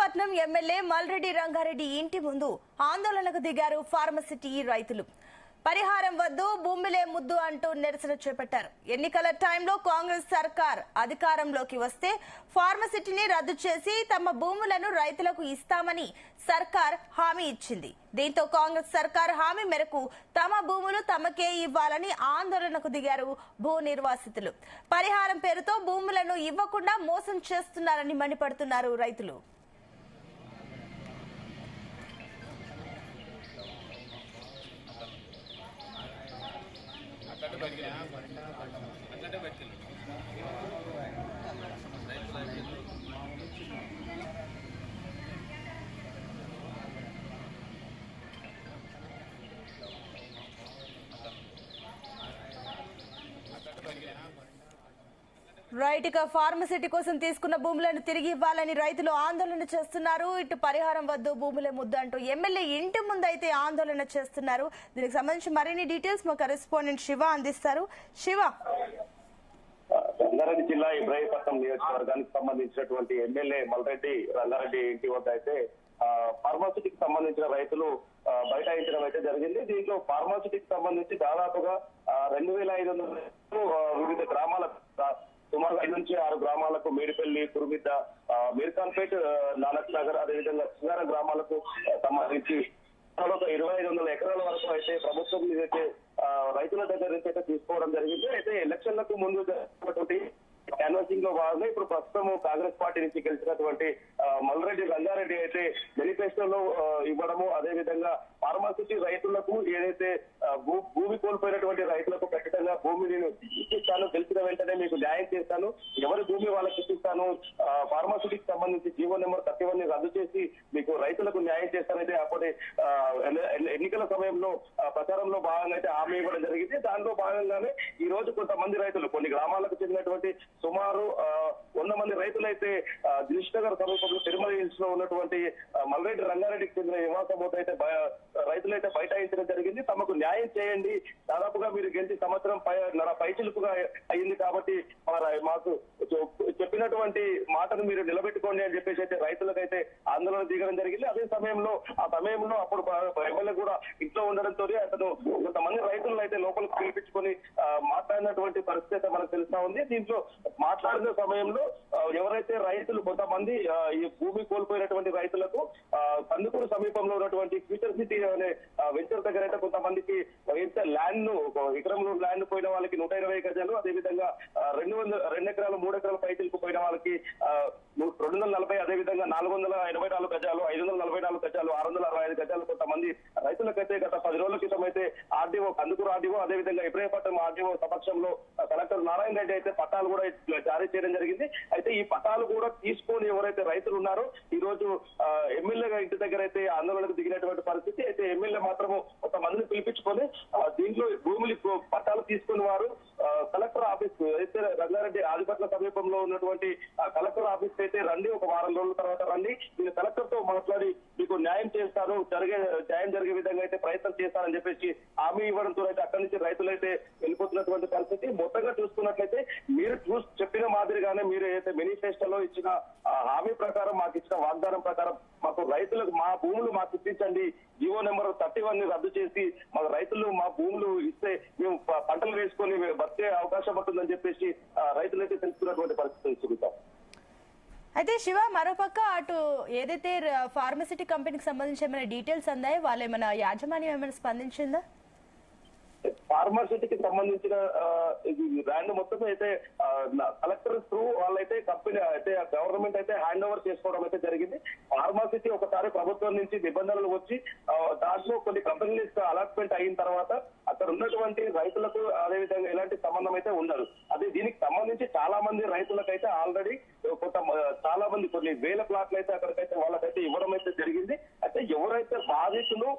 Ibrahimpatnam MLA Malreddy Rangareddy ఇంటి ముందు ఆందోళనకు దిగారు ఫార్మసిటీ రైతులు. పరిహారం వద్దు, భూమిలే ముద్దు అంటూ నిరసన చేపట్టారు. ఎన్నికల టైంలో కాంగ్రెస్ సర్కార్ అధికారంలోకి వస్తే ఫార్మసిటీని రద్దు చేసి తమ భూములను రైతులకు ఇస్తామని సర్కార్ హామీ ఇచ్చింది. దీంతో కాంగ్రెస్ సర్కార్ హామీ మేరకు తమ భూములు తమకే ఇవ్వాలని ఆందోళనకు దిగారు భూ నిర్వాసితులు. పరిహారం పేరుతో భూములను ఇవ్వకుండా మోసం చేస్తున్నారని మండిపడుతున్నారు రైతులు. రైట్, ఇక ఫార్మసిటీ కోసం తీసుకున్న భూములను తిరిగి ఇవ్వాలని రైతులు ఆందోళన చేస్తున్నారు. ఇటు పరిహారం వద్దు, భూములే ముద్దు అంటూ ఎమ్మెల్యే ఇంటి ముందు అయితే ఆందోళన చేస్తున్నారు. దీనికి సంబంధించి మరిన్ని డీటెయిల్స్ మా కరెస్పాండెంట్ శివ అందిస్తారు. శివ, రంగారెడ్డి జిల్లా ఇబ్రహీంపట్నం నియోజకవర్గానికి సంబంధించినటువంటి ఎమ్మెల్యే మల్రెడ్డి రంగారెడ్డి ఇంటి వద్ద అయితే ఫార్మాసిటీకి సంబంధించిన రైతులు బైఠాయించడం అయితే జరిగింది. దీంట్లో ఫార్మాసిటీకి సంబంధించి దాదాపుగా 2500 వివిధ గ్రామాల సుమారు 5 నుంచి 6 గ్రామాలకు మేడిపల్లి, కురుమిద్ద, మీర్ఖాన్పేట్, నానక్ నగర్, అదేవిధంగా సింగార గ్రామాలకు సంబంధించి 2500 ఎకరాల వరకు అయితే ప్రభుత్వం అయితే రైతుల దగ్గర నుంచి అయితే తీసుకోవడం జరిగింది. అయితే ఎలక్షన్లకు ముందు జరిగినటువంటి క్యాన్వాసింగ్ లో భాగంగా ఇప్పుడు ప్రస్తుతం కాంగ్రెస్ పార్టీ నుంచి గెలిచినటువంటి మల్రెడ్డి రంగారెడ్డి అయితే మేనిఫెస్టోలో ఇవ్వడము, అదేవిధంగా ఫార్మాసిటీ రైతులకు ఏదైతే భూమి కోల్పోయినటువంటి రైతులకు ఖచ్చితంగా భూమిని ఇప్పిస్తాను, గెలిచిన వెంటనే మీకు న్యాయం చేస్తాను, ఎవరి భూమి వాళ్ళకి ఇప్పిస్తాను, ఫార్మాసిటీకి సంబంధించి జీవో నెంబర్ 31 రద్దు చేసి మీకు రైతులకు న్యాయం చేస్తానైతే అప్పటి ఎన్నికల సమయంలో ప్రచారంలో భాగంగా అయితే హామీ ఇవ్వడం జరిగింది. దాంట్లో భాగంగానే ఈ రోజు కొంతమంది రైతులు కొన్ని గ్రామాలకు చెందినటువంటి సుమారు 100 మంది రైతులైతే దినేష్ నగర్ సమీపంలో తిరుమల హిల్స్ లో ఉన్నటువంటి మల్రెడ్డి రంగారెడ్డికి చెందిన నివాసం అయితే రైతులైతే బైఠాయించడం జరిగింది. తమకు న్యాయం చేయండి, దాదాపుగా మీరు గెలిచి సంవత్సరం పైచిలుపుగా అయింది కాబట్టి మాకు చెప్పినటువంటి మాటను మీరు నిలబెట్టుకోండి అని చెప్పేసి అయితే రైతులకైతే ఆందోళన దిగడం జరిగింది. అదే సమయంలో అప్పుడు ఎమ్మెల్యే కూడా ఇంట్లో ఉండడంతో అతను కొంతమంది రైతులను అయితే లోపలికి పిలిపించుకొని మాట్లాడినటువంటి పరిస్థితి అయితే మనకు తెలుస్తా ఉంది. దీంట్లో మాట్లాడిన సమయంలో ఎవరైతే రైతులు కొంతమంది ఈ భూమి కోల్పోయినటువంటి రైతులకు కందుకూరు సమీపంలో ఉన్నటువంటి ఫ్యూచర్ సిటీ అనే వెంచర్ దగ్గర అయితే కొంతమందికి ల్యాండ్ ను ఎకరంలో ల్యాండ్ పోయిన వాళ్ళకి 120 గజాలు, అదేవిధంగా 2 ఎకరాలు 3 ఎకరాల పైచిలకు పోయిన వాళ్ళకి 240, అదేవిధంగా 484 గజాలు, 544 గజాలు, 665 గజాలు కొంతమంది రైతులకైతే గత 10 రోజుల క్రితం అయితే ఆర్డీఓ కందుకూరు ఆర్డీఓ, అదేవిధంగా ఇబ్రహీంపట్నం ఆర్డీఓ సమక్షంలో కలెక్టర్ నారాయణ రెడ్డి అయితే పట్టాలు కూడా జారీ చేయడం జరిగింది. అయితే ఈ పట్టాలు కూడా తీసుకొని ఎవరైతే రైతులు ఉన్నారో ఈ రోజు ఎమ్మెల్యే ఇంటి దగ్గర అయితే ఆందోళనకు దిగినటువంటి పరిస్థితి. అయితే ఎమ్మెల్యే మాత్రము కొంతమందిని పిలిపించుకొని దీంట్లో భూములు పట్టాలు తీసుకుని వారు కలెక్టర్ ఆఫీస్ అయితే రంగారెడ్డి ఆదిపట్ల సమీపంలో ఉన్నటువంటి కలెక్టర్ ఆఫీస్ అయితే రండి, ఒక వారం రోజుల తర్వాత రండి, నేను కలెక్టర్ తో మాట్లాడి మీకు న్యాయం చేస్తాను, న్యాయం జరిగే విధంగా అయితే ప్రయత్నం చేస్తానని చెప్పేసి హామీ ఇవ్వడంతో అయితే అక్కడి నుంచి రైతులైతే వెళ్ళిపోతున్నటువంటి పరిస్థితి. మొత్తంగా చూసుకున్నట్లయితే మీరు చెప్పిన మాదిరిగానే మీరు ఏదైతే మేనిఫెస్టోలో ఇచ్చిన హామీ ప్రకారం, మాకు ఇచ్చిన వాగ్దానం ప్రకారం మాకు రైతులకు మా భూములు మాకు ఇప్పించండి, జీవో నెంబర్ 31 రద్దు చేసి మాకు రైతులు మా భూములు ఇస్తే మేము పంటలు వేసుకొని బతికే అవకాశం ఉంటుందని చెప్పేసి రైతులైతే తెలుసుకున్నటువంటి పరిస్థితి చూపుతాం. అయితే శివ, మరోపక్క అటు ఏదైతే ఫార్మసిటీ కంపెనీకి సంబంధించి ఏమైనా డీటెయిల్స్ అందాయి, వాళ్ళు ఏమైనా యాజమాన్యం ఏమైనా స్పందించిందా? ఫార్మాసిటీకి సంబంధించిన ల్యాండ్ మొత్తం అయితే కలెక్టర్ త్రూ వాళ్ళైతే కంపెనీ అయితే గవర్నమెంట్ అయితే హ్యాండ్ ఓవర్ చేసుకోవడం అయితే జరిగింది. ఫార్మాసిటీ ఒకసారి ప్రభుత్వం నుంచి నిబంధనలు వచ్చి దాంట్లో కొన్ని కంపెనీస్ అలాట్మెంట్ అయిన తర్వాత అక్కడ ఉన్నటువంటి రైతులకు అదేవిధంగా ఎలాంటి సంబంధం అయితే ఉండదు. అది దీనికి సంబంధించి చాలా మంది రైతులకైతే ఆల్రెడీ చాలా మంది కొన్ని వేల ప్లాట్లు అయితే అక్కడికైతే వాళ్ళకైతే ఇవ్వడం అయితే జరిగింది. అయితే ఎవరైతే బాధితులు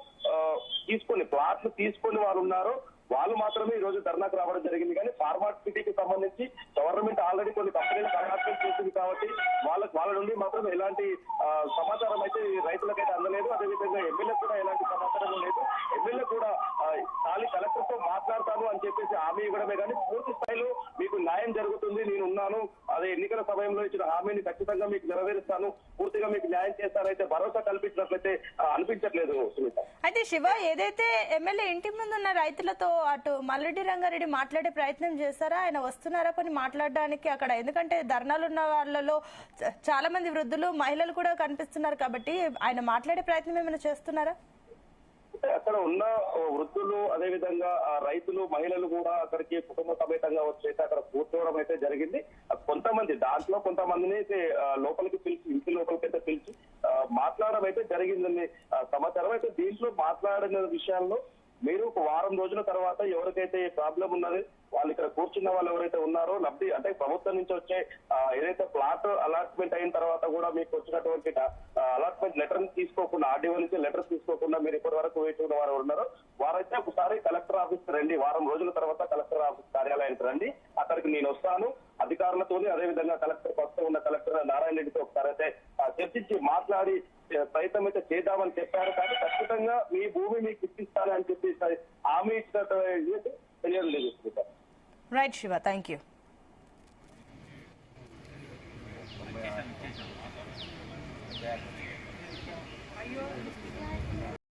తీసుకొని ప్లాట్లు తీసుకొని వారు ఉన్నారో వాళ్ళు మాత్రమే ఈ రోజు ధర్నాకు రావడం జరిగింది. కానీ ఫార్మాసిటీకి సంబంధించి గవర్నమెంట్ ఆల్రెడీ కొన్ని కంపెనీలకు అలాట్మెంట్ చేసింది కాబట్టి వాళ్ళ నుండి మాత్రం ఎలాంటి సమాచారం అయితే రైతులకైతే అందలేదు. అదేవిధంగా ఎమ్మెల్యే కూడా ఎలాంటి సమాచారం లేదు. ఎమ్మెల్యే కూడా ఖాళీ కలెక్టర్ తో మాట్లాడతాను అని చెప్పేసి హామీ ఇవ్వడమే కానీ పూర్తి స్థాయిలో మీకు న్యాయం జరుగుతుంది, నేను ఉన్నాను, అదే ఎన్నికల సమయంలో ఇచ్చిన హామీని ఖచ్చితంగా మీకు నెరవేరుస్తాను, పూర్తిగా మీకు న్యాయం చేస్తానైతే భరోసా కల్పించినట్లయితే అనిపించట్లేదు సునీత. అయితే శివ, ఏదైతే ఎమ్మెల్యే ఇంటి ముందు ఉన్న రైతులతో అటు మల్రెడ్డి రంగారెడ్డి మాట్లాడే ప్రయత్నం చేశారా? ఆయన వస్తున్నారా పని మాట్లాడడానికి అక్కడ? ఎందుకంటే ధర్నాలు ఉన్న వాళ్ళలో చాలా మంది వృద్ధులు, మహిళలు కూడా కనిపిస్తున్నారు కాబట్టి ఆయన మాట్లాడే ప్రయత్నం ఏమైనా చేస్తున్నారా? అక్కడ ఉన్న వృద్ధులు, అదే విధంగా రైతులు, మహిళలు కూడా అక్కడికి కుటుంబ సమేతంగా వచ్చేసి అక్కడ కూర్చోవడం అయితే జరిగింది. కొంతమంది దాంట్లో కొంతమందిని అయితే లోపలికి పిలిచి, ఇంటి లోపలికి అయితే పిలిచి మాట్లాడడం అయితే జరిగిందని సమాచారం. అయితే దీంట్లో మాట్లాడిన విషయాల్లో మీరు ఒక వారం రోజుల తర్వాత ఎవరికైతే ప్రాబ్లం ఉన్నది వాళ్ళు ఇక్కడ కూర్చున్న వాళ్ళు ఎవరైతే ఉన్నారో లబ్ధి అంటే ప్రభుత్వం నుంచి వచ్చే ఏదైతే ప్లాట్ అలాట్మెంట్ అయిన తర్వాత కూడా మీకు వచ్చినటువంటి అలాట్మెంట్ లెటర్ తీసుకోకుండా, ఆర్డీఓ నుంచి లెటర్ తీసుకోకుండా మీరు ఇప్పటి వరకు వేచి ఉన్న వారు ఉన్నారో వారైతే ఒకసారి కలెక్టర్ ఆఫీస్ రండి, వారం రోజుల తర్వాత కలెక్టర్ ఆఫీస్ కార్యాలయానికి రండి, అక్కడికి నేను వస్తాను, అధికారులతో అదేవిధంగా కలెక్టర్ ప్రస్తుతం ఉన్న కలెక్టర్ నారాయణ రెడ్డితో ఒకసారి అయితే చర్చించి మాట్లాడి ప్రయత్నం అయితే చేద్దామని చెప్పారు. కానీ ఖచ్చితంగా మీ భూమి మీకు ఇప్పిస్తానని చెప్పి హామీ ఇచ్చినట్టు తెలియదు లేదు. Right Shiva, thank you.